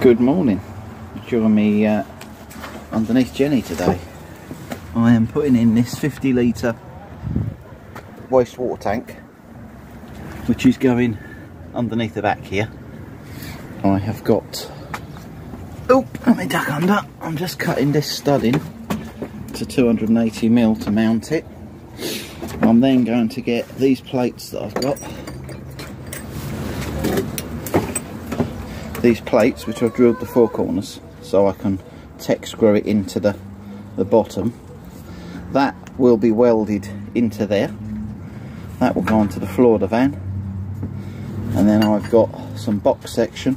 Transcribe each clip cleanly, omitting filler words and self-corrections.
Good morning. Join me underneath Jenny today. I am putting in this 50 litre wastewater tank, which is going underneath the back here. I have got, oh, let me duck under. I'm just cutting this stud in to 280mm to mount it. I'm then going to get these plates that I've got. These plates, which I've drilled the four corners so I can tech screw it into the bottom. That will be welded into there. That will go onto the floor of the van. And then I've got some box section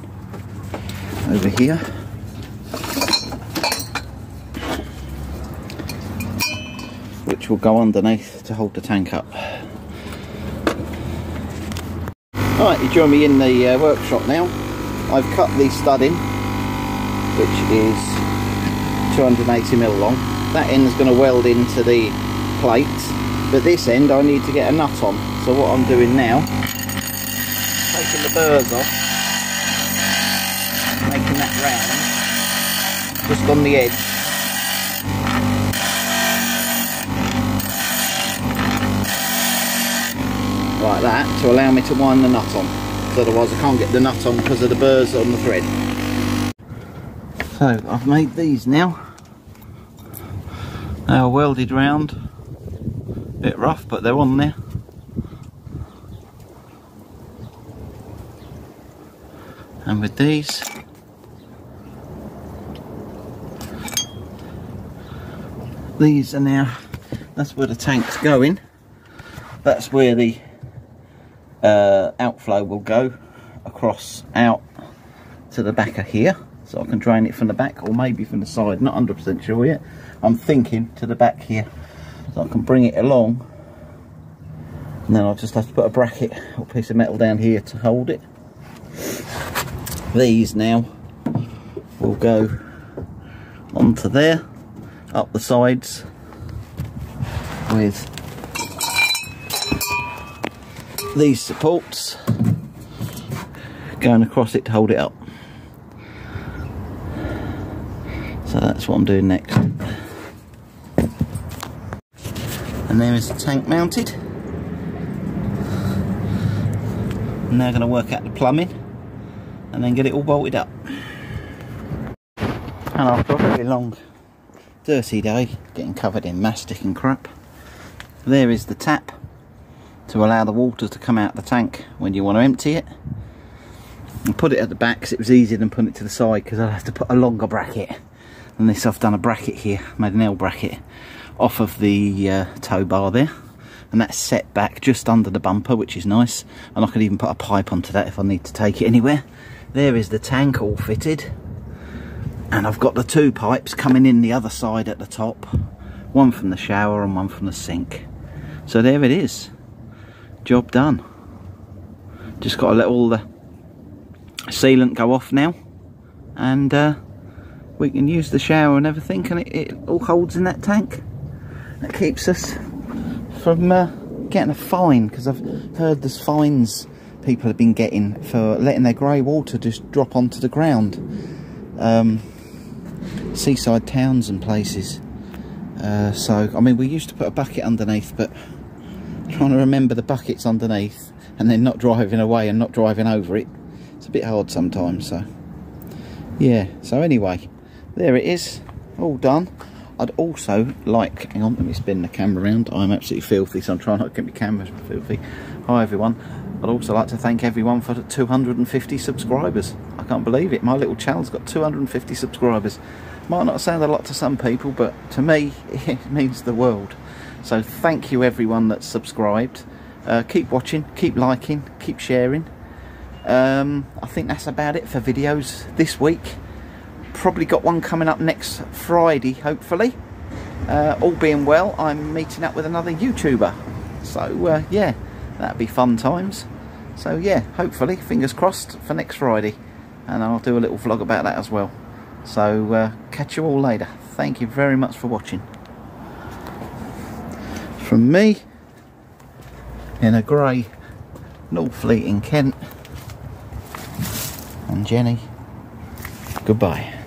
over here, which will go underneath to hold the tank up. Alright, you join me in the workshop now. I've cut the stud in, which is 280mm long. That end is going to weld into the plate, but this end I need to get a nut on. So what I'm doing now, taking the burrs off, making that round, just on the edge. Like that, to allow me to wind the nut on. Otherwise I can't get the nut on because of the burrs on the thread. So I've made these now. They are welded round. A bit rough, but they're on there. And with these, are now, that's where the tank's going. That's where the outflow will go across out to the back of here, so I can drain it from the back or maybe from the side, not 100% sure yet. I'm thinking to the back here, so I can bring it along, and then I'll just have to put a bracket or piece of metal down here to hold it. These now will go onto there, up the sides, with these supports going across it to hold it up. So that's what I'm doing next. And there is the tank mounted. I'm now going to work out the plumbing and then get it all bolted up. And after a very long dirty day getting covered in mastic and crap, there is the tap to allow the water to come out the tank when you want to empty it. And put it at the back because it was easier than putting it to the side, because I'll have to put a longer bracket. And this, I've done a bracket here, made an L bracket off of the tow bar there, and that's set back just under the bumper, which is nice. And I could even put a pipe onto that if I need to take it anywhere. There is the tank all fitted, and I've got the two pipes coming in the other side at the top, one from the shower and one from the sink. So there it is. Job done. Just got to let all the sealant go off now, and we can use the shower and everything, and it all holds in that tank. That keeps us from getting a fine, because I've heard there's fines people have been getting for letting their grey water just drop onto the ground. Seaside towns and places. So I mean, we used to put a bucket underneath, but trying to remember the buckets underneath and then not driving away and not driving over it, it's a bit hard sometimes. So yeah, so anyway, there it is, all done. I'd also like, hang on, let me spin the camera around. I'm absolutely filthy, so I'm trying not to get my camera filthy. Hi everyone. I'd also like to thank everyone for the 250 subscribers. I can't believe it, my little channel's got 250 subscribers. Might not sound a lot to some people, but to me it means the world. So thank you everyone that's subscribed. Keep watching, keep liking, keep sharing. I think that's about it for videos this week. Probably got one coming up next Friday, hopefully. All being well, I'm meeting up with another YouTuber. So yeah, that'd be fun times. So yeah, hopefully, fingers crossed for next Friday. And I'll do a little vlog about that as well. So catch you all later. Thank you very much for watching. From me, in a grey Northfleet in Kent, and Jenny Goodbye.